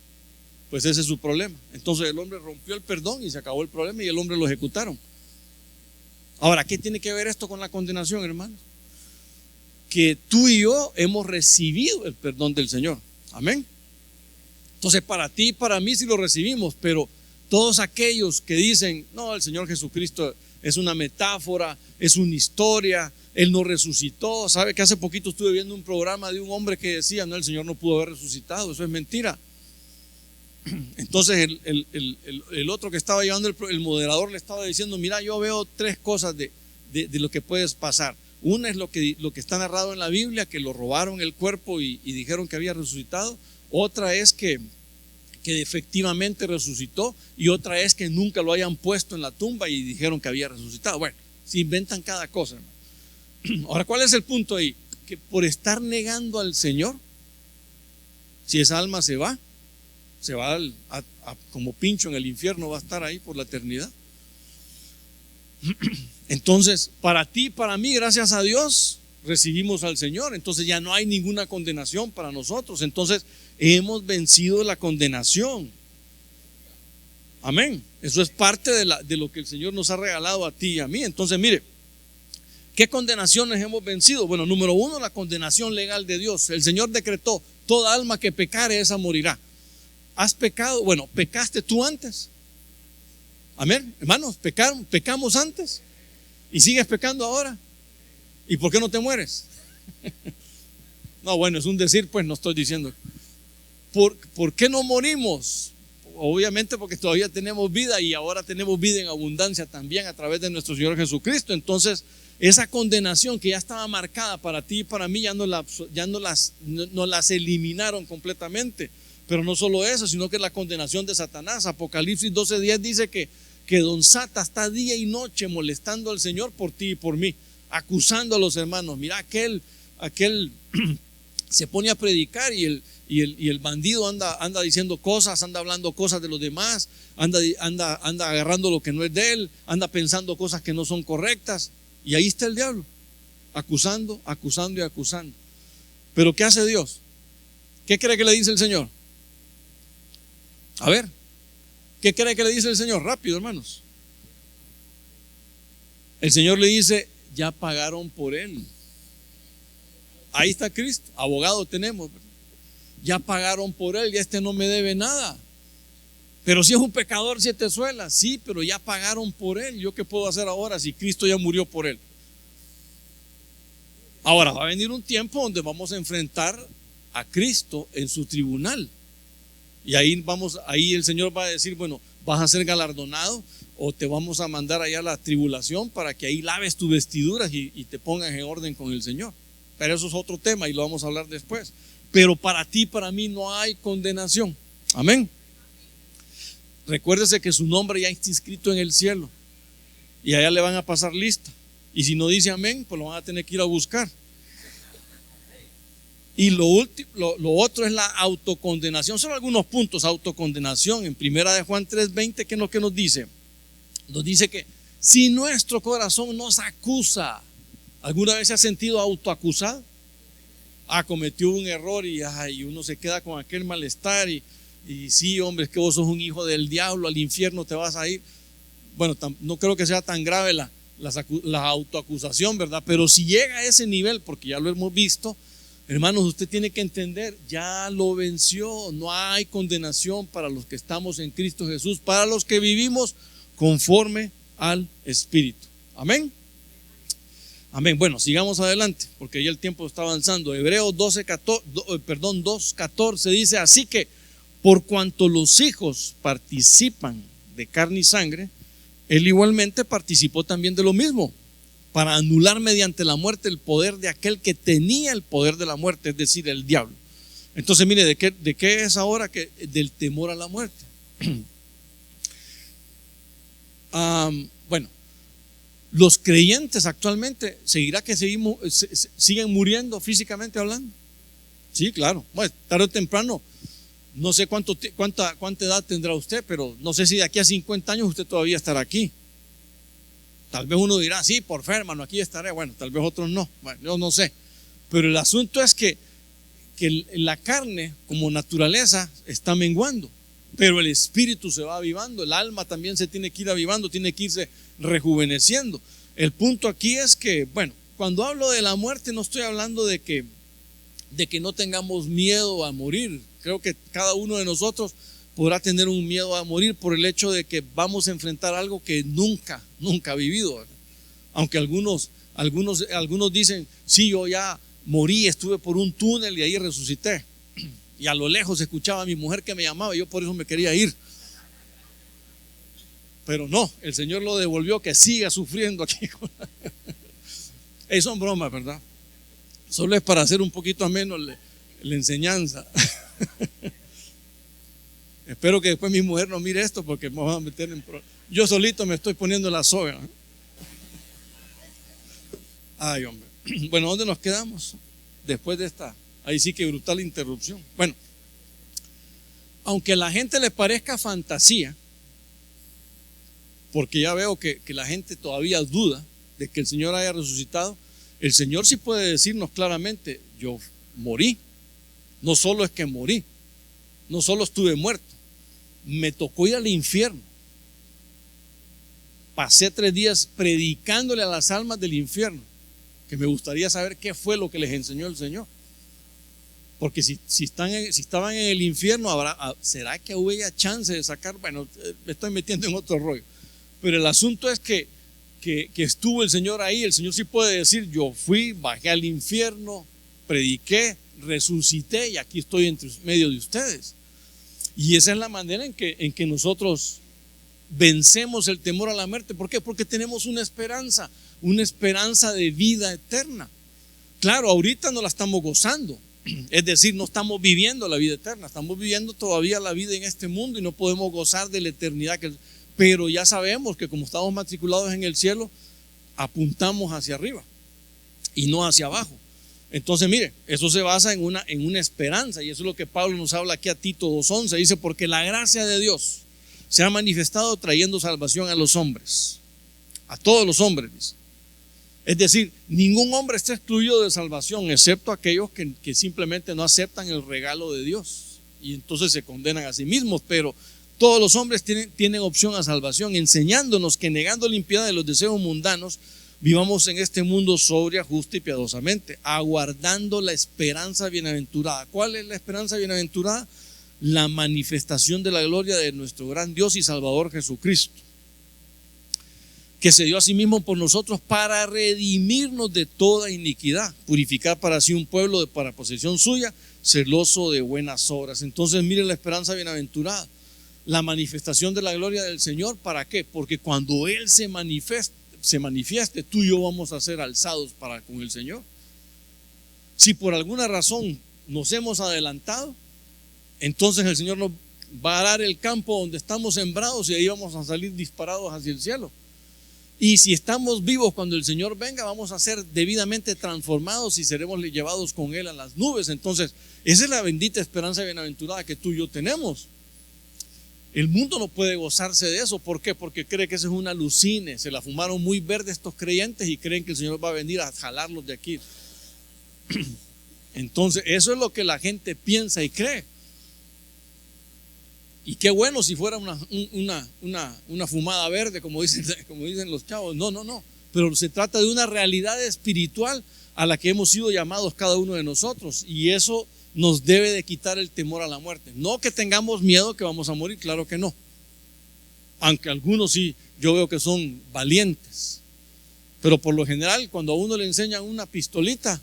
Pues ese es su problema. Entonces el hombre rompió el perdón y se acabó el problema y el hombre lo ejecutaron. Ahora, ¿qué tiene que ver esto con la condenación, hermanos? Que tú y yo hemos recibido el perdón del Señor. Amén. Entonces para ti y para mí sí lo recibimos, pero todos aquellos que dicen, no, el Señor Jesucristo es una metáfora, es una historia, Él no resucitó. ¿Sabe que hace poquito estuve viendo un programa de un hombre que decía, no, el Señor no pudo haber resucitado? Eso es mentira. Entonces el otro que estaba llevando, el moderador, le estaba diciendo, mira, yo veo tres cosas de lo que puede pasar. Una es lo que está narrado en la Biblia, que lo robaron el cuerpo y dijeron que había resucitado. Otra es que efectivamente resucitó, y otra es que nunca lo hayan puesto en la tumba y dijeron que había resucitado. Bueno, se inventan cada cosa, hermano. Ahora, ¿cuál es el punto ahí? Que por estar negando al Señor, si esa alma se va como pincho en el infierno, va a estar ahí por la eternidad. Entonces, para ti, para mí, gracias a Dios, recibimos al Señor. Entonces ya no hay ninguna condenación para nosotros. Entonces hemos vencido la condenación. Amén. Eso es parte de lo que el Señor nos ha regalado a ti y a mí. Entonces, mire, ¿qué condenaciones hemos vencido? Bueno, número uno, la condenación legal de Dios. El Señor decretó, toda alma que pecare, esa morirá. ¿Has pecado? Bueno, ¿pecaste tú antes? Amén. Hermanos, pecamos antes y sigues pecando ahora. ¿Y por qué no te mueres? No, bueno, es un decir, pues no estoy diciendo. ¿Por qué no morimos? Obviamente porque todavía tenemos vida, y ahora tenemos vida en abundancia también a través de nuestro Señor Jesucristo. Entonces, esa condenación que ya estaba marcada para ti y para mí, ya no las eliminaron completamente. Pero no solo eso, sino que la condenación de Satanás. Apocalipsis 12:10 dice que don Sata está día y noche molestando al Señor por ti y por mí, acusando a los hermanos. Mira, aquel se pone a predicar y el bandido anda diciendo cosas, anda hablando cosas de los demás, anda agarrando lo que no es de él, anda pensando cosas que no son correctas, y ahí está el diablo, acusando y acusando. Pero ¿qué hace Dios? ¿Qué cree que le dice el Señor? A ver, ¿qué cree que le dice el Señor? Rápido, hermanos. El Señor le dice, ya pagaron por él. Ahí está Cristo, abogado tenemos. Ya pagaron por él, ya no me debe nada. Pero si es un pecador, 7 suelas. Sí, pero ya pagaron por él. ¿Yo qué puedo hacer ahora si Cristo ya murió por él? Ahora va a venir un tiempo donde vamos a enfrentar a Cristo en su tribunal. Y ahí el Señor va a decir, bueno, vas a ser galardonado, o te vamos a mandar allá a la tribulación para que ahí laves tus vestiduras y te pongas en orden con el Señor. Pero eso es otro tema y lo vamos a hablar después. Pero para ti, para mí, no hay condenación. Amén. Recuérdese que su nombre ya está inscrito en el cielo, y allá le van a pasar lista. Y si no dice amén, pues lo van a tener que ir a buscar. Y lo otro es la autocondenación. Son algunos puntos. Autocondenación en primera de Juan 3:20, ¿qué es lo que nos dice? Nos dice que si nuestro corazón nos acusa, ¿alguna vez se ha sentido autoacusado? Cometió un error y uno se queda con aquel malestar y sí, hombre, es que vos sos un hijo del diablo, al infierno te vas a ir. Bueno, no creo que sea tan grave la autoacusación, ¿verdad? Pero si llega a ese nivel, porque ya lo hemos visto, hermanos, usted tiene que entender, ya lo venció. No hay condenación para los que estamos en Cristo Jesús, para los que vivimos conforme al Espíritu. Amén. Amén. Bueno, sigamos adelante, porque ya el tiempo está avanzando. Hebreos 2:14 dice, así que por cuanto los hijos participan de carne y sangre, él igualmente participó también de lo mismo, para anular mediante la muerte el poder de aquel que tenía el poder de la muerte, es decir, el diablo. Entonces, mire, ¿de qué es ahora? Del temor a la muerte. Bueno, los creyentes actualmente, ¿seguirá que siguen muriendo físicamente hablando? Sí, claro. Bueno, tarde o temprano, no sé cuánta edad tendrá usted, pero no sé si de aquí a 50 años usted todavía estará aquí. Tal vez uno dirá, sí, por fe, hermano, aquí estaré. Bueno, tal vez otros no. Bueno, yo no sé. Pero el asunto es que la carne como naturaleza está menguando. pero el espíritu se va avivando, el alma también se tiene que ir avivando, tiene que irse rejuveneciendo. El punto aquí es que, bueno, cuando hablo de la muerte no estoy hablando de que no tengamos miedo a morir. Creo que cada uno de nosotros podrá tener un miedo a morir por el hecho de que vamos a enfrentar algo que nunca ha vivido, ¿verdad? Aunque algunos dicen, sí, yo ya morí, estuve por un túnel y ahí resucité. Y a lo lejos escuchaba a mi mujer que me llamaba y yo por eso me quería ir. Pero no, el Señor lo devolvió, que siga sufriendo aquí. Son bromas, ¿verdad? Solo es para hacer un poquito ameno la enseñanza. Espero que después mi mujer no mire esto porque me va a meter en problemas. Yo solito me estoy poniendo la soga. Ay, hombre. Bueno, ¿dónde nos quedamos? Después de esta, ahí sí que brutal interrupción. Bueno, aunque a la gente le parezca fantasía, porque ya veo que la gente todavía duda de que el Señor haya resucitado, el Señor sí puede decirnos claramente, yo morí. No solo es que morí, no solo estuve muerto, me tocó ir al infierno. Pasé 3 días predicándole a las almas del infierno, que me gustaría saber qué fue lo que les enseñó el Señor. Porque si estaban en el infierno, ¿será que hubo chance de sacar? Bueno, me estoy metiendo en otro rollo. Pero el asunto es que estuvo el Señor ahí. El Señor sí puede decir, yo fui, bajé al infierno, prediqué, resucité y aquí estoy entre medio de ustedes. Y esa es la manera en que nosotros vencemos el temor a la muerte. ¿Por qué? Porque tenemos una esperanza de vida eterna. Claro, ahorita no la estamos gozando, es decir, no estamos viviendo la vida eterna, estamos viviendo todavía la vida en este mundo y no podemos gozar de la eternidad. Pero ya sabemos que como estamos matriculados en el cielo, apuntamos hacia arriba y no hacia abajo. Entonces, mire, eso se basa en una esperanza, y eso es lo que Pablo nos habla aquí a Tito 2:11. Dice, porque la gracia de Dios se ha manifestado trayendo salvación a los hombres, a todos los hombres, dice. Es decir, ningún hombre está excluido de salvación, excepto aquellos que simplemente no aceptan el regalo de Dios y entonces se condenan a sí mismos. Pero todos los hombres tienen opción a salvación, enseñándonos que negando la impiedad de los deseos mundanos, vivamos en este mundo sobria, justa y piadosamente, aguardando la esperanza bienaventurada. ¿Cuál es la esperanza bienaventurada? La manifestación de la gloria de nuestro gran Dios y Salvador Jesucristo, que se dio a sí mismo por nosotros para redimirnos de toda iniquidad, purificar para sí un pueblo para posesión suya, celoso de buenas obras. Entonces, mire la esperanza bienaventurada, la manifestación de la gloria del Señor. ¿Para qué? Porque cuando Él se manifieste, tú y yo vamos a ser alzados con el Señor. Si por alguna razón nos hemos adelantado, entonces el Señor nos va a dar el campo donde estamos sembrados y ahí vamos a salir disparados hacia el cielo. Y si estamos vivos cuando el Señor venga, vamos a ser debidamente transformados y seremos llevados con Él a las nubes. Entonces, esa es la bendita esperanza bienaventurada que tú y yo tenemos. El mundo no puede gozarse de eso. ¿Por qué? Porque cree que eso es una alucine. Se la fumaron muy verde estos creyentes y creen que el Señor va a venir a jalarlos de aquí. Entonces, eso es lo que la gente piensa y cree. Y qué bueno si fuera una fumada verde, como dicen los chavos. No. Pero se trata de una realidad espiritual a la que hemos sido llamados cada uno de nosotros. Y eso nos debe de quitar el temor a la muerte. No que tengamos miedo que vamos a morir, claro que no. Aunque algunos sí, yo veo que son valientes. Pero por lo general, cuando a uno le enseñan una pistolita,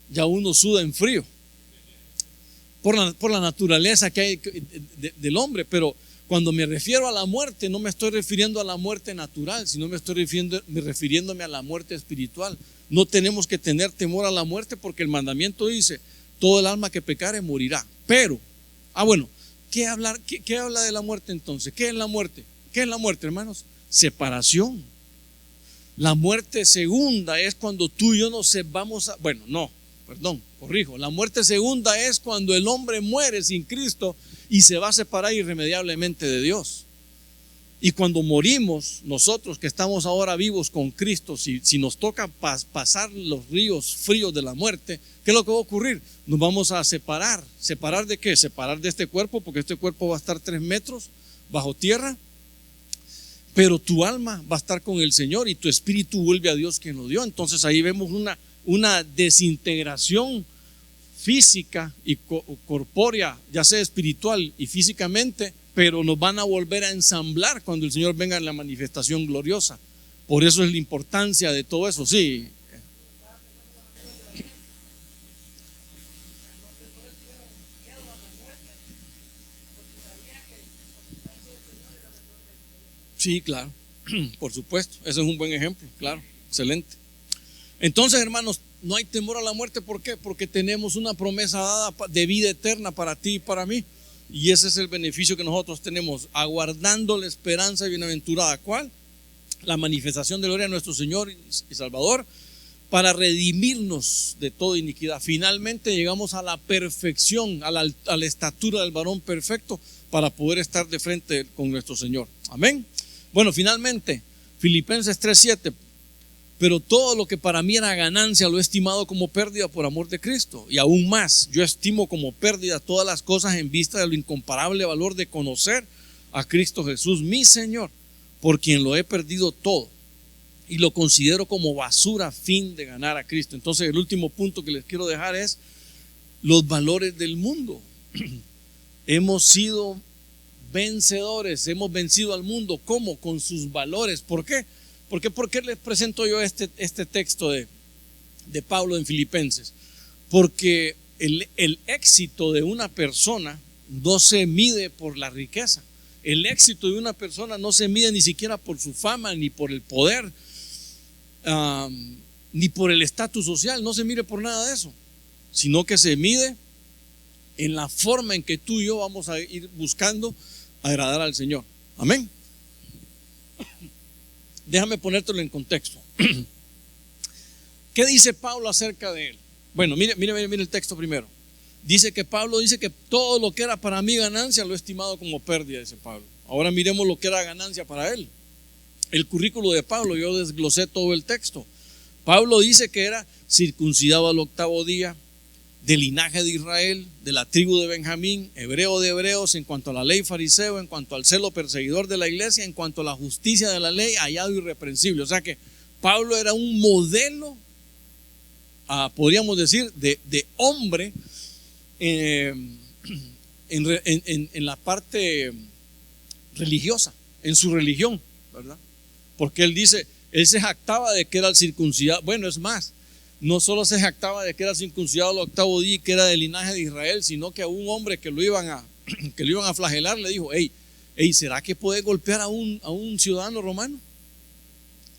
ya uno suda en frío. Por la naturaleza que hay del hombre. Pero cuando me refiero a la muerte, no me estoy refiriendo a la muerte natural, sino me estoy refiriéndome a la muerte espiritual. No tenemos que tener temor a la muerte, porque el mandamiento dice, todo el alma que pecare morirá. Pero, ¿qué habla de la muerte entonces? ¿Qué es la muerte? ¿Qué es la muerte, hermanos? Separación. La muerte segunda es cuando tú y yo la muerte segunda es cuando el hombre muere sin Cristo y se va a separar irremediablemente de Dios. Y cuando morimos, nosotros que estamos ahora vivos con Cristo, si nos toca pasar los ríos fríos de la muerte, ¿qué es lo que va a ocurrir? Nos vamos a separar. ¿Separar de qué? Separar de este cuerpo, porque este cuerpo va a estar 3 metros bajo tierra, pero tu alma va a estar con el Señor y tu espíritu vuelve a Dios quien lo dio. Entonces ahí vemos una desintegración física y corpórea, ya sea espiritual y físicamente, pero nos van a volver a ensamblar cuando el Señor venga en la manifestación gloriosa. Por eso es la importancia de todo eso. Sí. Sí, claro, por supuesto, ese es un buen ejemplo, claro, excelente. Entonces, hermanos, no hay temor a la muerte. ¿Por qué? Porque tenemos una promesa dada de vida eterna para ti y para mí. Y ese es el beneficio que nosotros tenemos, aguardando la esperanza bienaventurada. ¿Cuál? La manifestación de gloria de nuestro Señor y Salvador, para redimirnos de toda iniquidad. Finalmente llegamos a la perfección, a la estatura del varón perfecto, para poder estar de frente con nuestro Señor. Amén. Bueno, finalmente, Filipenses 3:7. Pero todo lo que para mí era ganancia lo he estimado como pérdida por amor de Cristo. Y aún más, yo estimo como pérdida todas las cosas en vista de lo incomparable valor de conocer a Cristo Jesús, mi Señor, por quien lo he perdido todo. Y lo considero como basura a fin de ganar a Cristo. Entonces, el último punto que les quiero dejar es los valores del mundo. Hemos sido vencedores, hemos vencido al mundo. ¿Cómo? Con sus valores. ¿Por qué? ¿Por qué les presento yo este texto de Pablo en Filipenses? Porque el éxito de una persona no se mide por la riqueza. El éxito de una persona no se mide ni siquiera por su fama, ni por el poder, ni por el estatus social. No se mide por nada de eso, sino que se mide en la forma en que tú y yo vamos a ir buscando agradar al Señor. Amén. Déjame ponértelo en contexto. ¿Qué dice Pablo acerca de él? Bueno, mire el texto primero. Dice que Pablo dice que todo lo que era para mí ganancia lo he estimado como pérdida, dice Pablo. Ahora miremos lo que era ganancia para él. El currículo de Pablo, yo desglosé todo el texto. Pablo dice que era circuncidado al 8º día, del linaje de Israel, de la tribu de Benjamín, hebreo de hebreos, en cuanto a la ley, fariseo, en cuanto al celo perseguidor de la iglesia, en cuanto a la justicia de la ley, hallado irreprensible. O sea que Pablo era un modelo, podríamos decir, de hombre en la parte religiosa, en su religión, ¿verdad? Porque él se jactaba de que era el circuncidado. Bueno, es más, no solo se jactaba de que era circuncidado al 8º día y que era del linaje de Israel, sino que a un hombre que lo iban a flagelar le dijo: hey, ¿será que puede golpear a un ciudadano romano?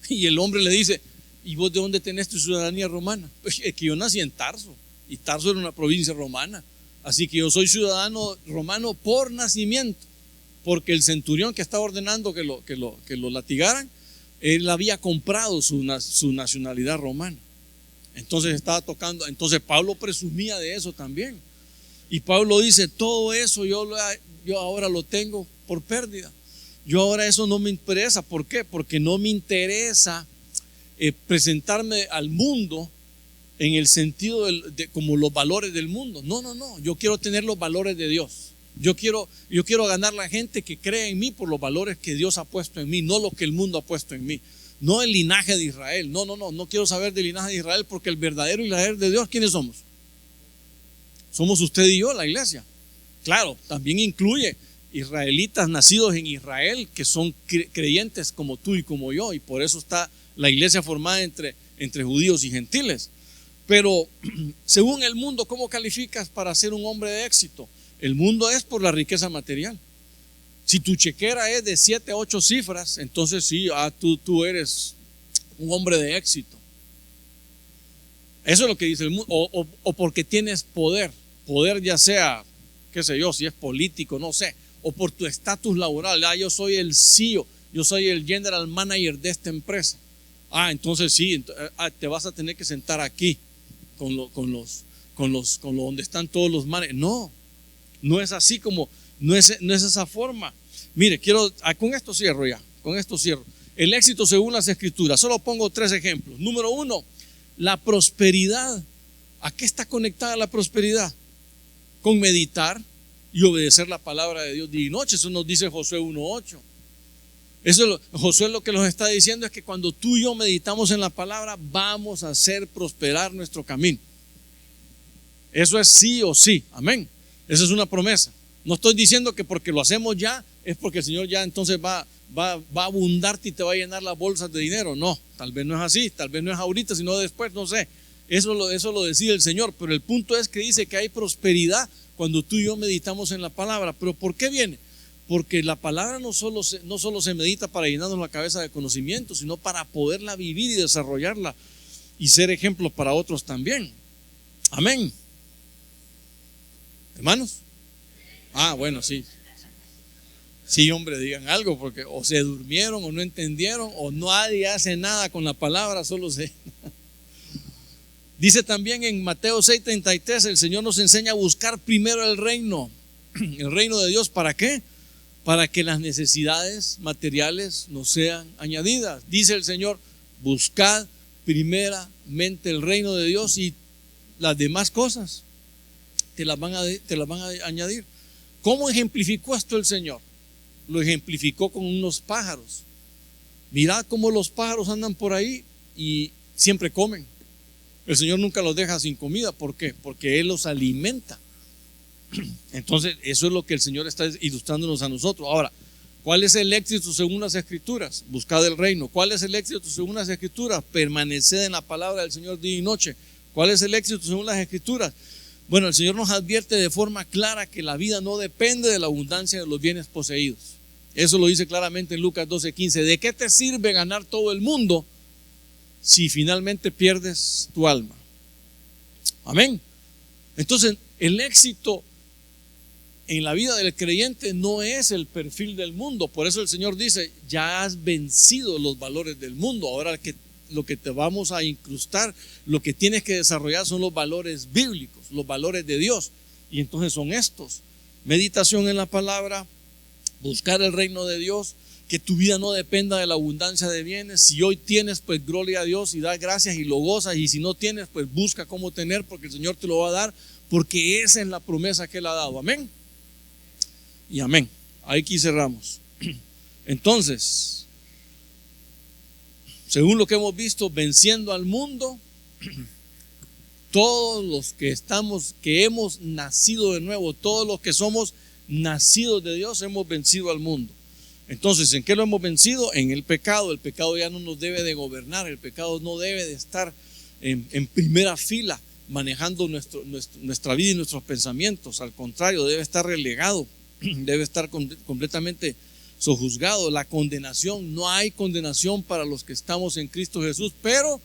Y el hombre le dice: ¿y vos de dónde tenés tu ciudadanía romana? Pues es que yo nací en Tarso, y Tarso era una provincia romana, así que yo soy ciudadano romano por nacimiento, porque el centurión que estaba ordenando que lo latigaran, él había comprado su nacionalidad romana. Entonces estaba tocando, entonces Pablo presumía de eso también. Y Pablo dice: todo eso yo ahora lo tengo por pérdida. Yo ahora eso no me interesa. ¿Por qué? Porque no me interesa presentarme al mundo en el sentido como los valores del mundo. No, yo quiero tener los valores de Dios. Yo quiero ganar la gente que cree en mí por los valores que Dios ha puesto en mí, no lo que el mundo ha puesto en mí. No el linaje de Israel. No quiero saber del linaje de Israel, porque el verdadero linaje de Dios, ¿quiénes somos? Somos usted y yo, la iglesia. Claro, también incluye israelitas nacidos en Israel, que son creyentes como tú y como yo, y por eso está la iglesia formada entre judíos y gentiles. Pero según el mundo, ¿cómo calificas para ser un hombre de éxito? El mundo es por la riqueza material. Si tu chequera es de 7 a 8 cifras, entonces sí, tú eres un hombre de éxito. Eso es lo que dice el mundo. O porque tienes poder, ya sea, qué sé yo, si es político, no sé, o por tu estatus laboral. Yo soy el CEO, yo soy el general manager de esta empresa. Entonces sí, te vas a tener que sentar aquí con donde están todos los managers. No es así, no es esa forma. Mire, con esto cierro ya, con esto cierro. El éxito según las Escrituras. Solo pongo 3 ejemplos. Número 1, la prosperidad. ¿A qué está conectada la prosperidad? Con meditar y obedecer la palabra de Dios día y noche. Eso nos dice Josué 1:8. Josué lo que nos está diciendo es que cuando tú y yo meditamos en la palabra, vamos a hacer prosperar nuestro camino. Eso es sí o sí, amén. Esa es una promesa. No estoy diciendo que porque lo hacemos ya, es porque el Señor ya entonces va a abundarte y te va a llenar las bolsas de dinero. No, tal vez no es así, tal vez no es ahorita, sino después, no sé. Eso lo decide el Señor, pero el punto es que dice que hay prosperidad cuando tú y yo meditamos en la palabra. ¿Pero por qué viene? Porque la palabra no solo se medita para llenarnos la cabeza de conocimiento, sino para poderla vivir y desarrollarla y ser ejemplos para otros también. Amén. Hermanos. Bueno, sí. Sí, hombre, digan algo, porque o se durmieron o no entendieron o nadie hace nada con la palabra, solo se... Dice también en Mateo 6:33, el Señor nos enseña a buscar primero el reino de Dios. ¿Para qué? Para que las necesidades materiales nos sean añadidas. Dice el Señor, buscad primeramente el reino de Dios y las demás cosas te las van a añadir. ¿Cómo ejemplificó esto el Señor? Lo ejemplificó con unos pájaros. Mirad cómo los pájaros andan por ahí y siempre comen. El Señor nunca los deja sin comida. ¿Por qué? Porque Él los alimenta. Entonces, eso es lo que el Señor está ilustrándonos a nosotros. Ahora, ¿cuál es el éxito según las Escrituras? Buscad el reino. ¿Cuál es el éxito según las Escrituras? Permaneced en la palabra del Señor día y noche. ¿Cuál es el éxito según las Escrituras? Bueno, el Señor nos advierte de forma clara que la vida no depende de la abundancia de los bienes poseídos. Eso lo dice claramente en Lucas 12:15. ¿De qué te sirve ganar todo el mundo si finalmente pierdes tu alma? Amén. Entonces, el éxito en la vida del creyente no es el perfil del mundo. Por eso el Señor dice, ya has vencido los valores del mundo. Ahora lo que te vamos a incrustar, lo que tienes que desarrollar son los valores bíblicos, los valores de Dios. Y entonces son estos: meditación en la palabra, buscar el reino de Dios, que tu vida no dependa de la abundancia de bienes. Si hoy tienes, pues gloria a Dios y da gracias y lo gozas. Y si no tienes, pues busca cómo tener, porque el Señor te lo va a dar, porque esa es la promesa que Él ha dado. Amén y amén. Aquí cerramos. Entonces, según lo que hemos visto, venciendo al mundo, todos los que hemos nacido de nuevo, todos los que somos nacidos de Dios, hemos vencido al mundo. Entonces, ¿en qué lo hemos vencido? En el pecado. El pecado ya no nos debe de gobernar. El pecado no debe de estar en primera fila manejando nuestra vida y nuestros pensamientos. Al contrario, debe estar relegado, debe estar completamente sojuzgado. La condenación, no hay condenación para los que estamos en Cristo Jesús, pero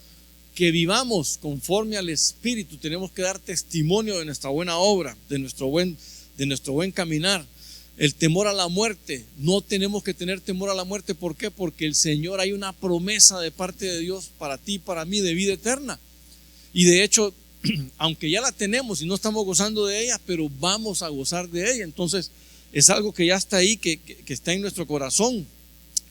que vivamos conforme al Espíritu. Tenemos que dar testimonio de nuestra buena obra, de nuestro buen caminar. El temor a la muerte, no tenemos que tener temor a la muerte. ¿Por qué? Porque el Señor, hay una promesa de parte de Dios para ti y para mí de vida eterna. Y de hecho, aunque ya la tenemos y no estamos gozando de ella, pero vamos a gozar de ella. Entonces es algo que ya está ahí, que está en nuestro corazón.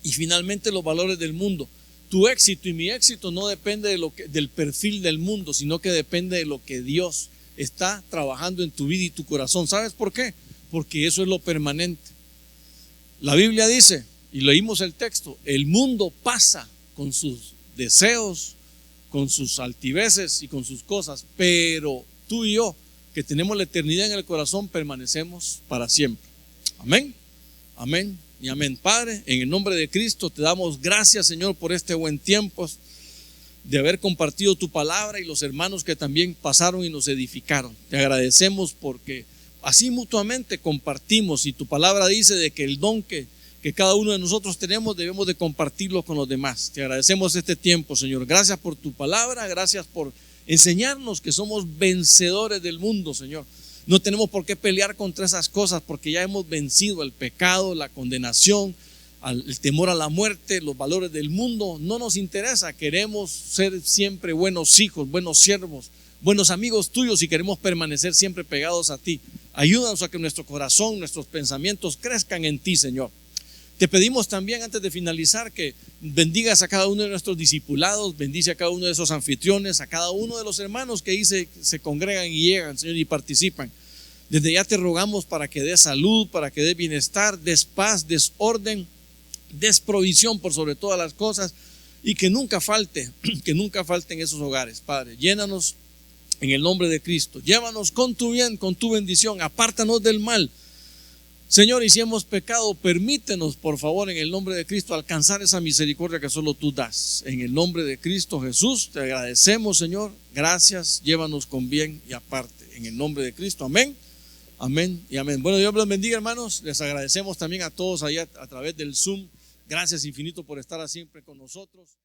Y finalmente, los valores del mundo. Tu éxito y mi éxito no depende del perfil del mundo, sino que depende de lo que Dios está trabajando en tu vida y tu corazón. ¿Sabes por qué? Porque eso es lo permanente. La Biblia dice, y leímos el texto, el mundo pasa con sus deseos, con sus altiveces y con sus cosas, pero tú y yo, que tenemos la eternidad en el corazón, permanecemos para siempre. Amén, amén y amén. Padre, en el nombre de Cristo te damos gracias, Señor, por este buen tiempo de haber compartido tu palabra y los hermanos que también pasaron y nos edificaron. Te agradecemos porque así mutuamente compartimos, y tu palabra dice de que el don que cada uno de nosotros tenemos debemos de compartirlo con los demás. Te agradecemos este tiempo, Señor. Gracias por tu palabra, gracias por enseñarnos que somos vencedores del mundo, Señor. No tenemos por qué pelear contra esas cosas porque ya hemos vencido el pecado, la condenación, el temor a la muerte, los valores del mundo. No nos interesa, queremos ser siempre buenos hijos, buenos siervos, buenos amigos tuyos, y queremos permanecer siempre pegados a ti. Ayúdanos a que nuestro corazón, nuestros pensamientos crezcan en ti, Señor. Te pedimos también, antes de finalizar, que bendigas a cada uno de nuestros discipulados, bendice a cada uno de esos anfitriones, a cada uno de los hermanos que ahí se congregan y llegan, Señor, y participan. Desde ya te rogamos para que des salud, para que des bienestar, des paz, des orden, des provisión por sobre todas las cosas, y que nunca falten esos hogares, Padre. Llénanos en el nombre de Cristo. Llévanos con tu bien, con tu bendición. Apártanos del mal. Señor, y si hemos pecado, permítenos, por favor, en el nombre de Cristo, alcanzar esa misericordia que solo tú das. En el nombre de Cristo Jesús, te agradecemos, Señor. Gracias. Llévanos con bien y aparte. En el nombre de Cristo. Amén. Amén y amén. Bueno, Dios los bendiga, hermanos. Les agradecemos también a todos allá a través del Zoom. Gracias infinito por estar siempre con nosotros.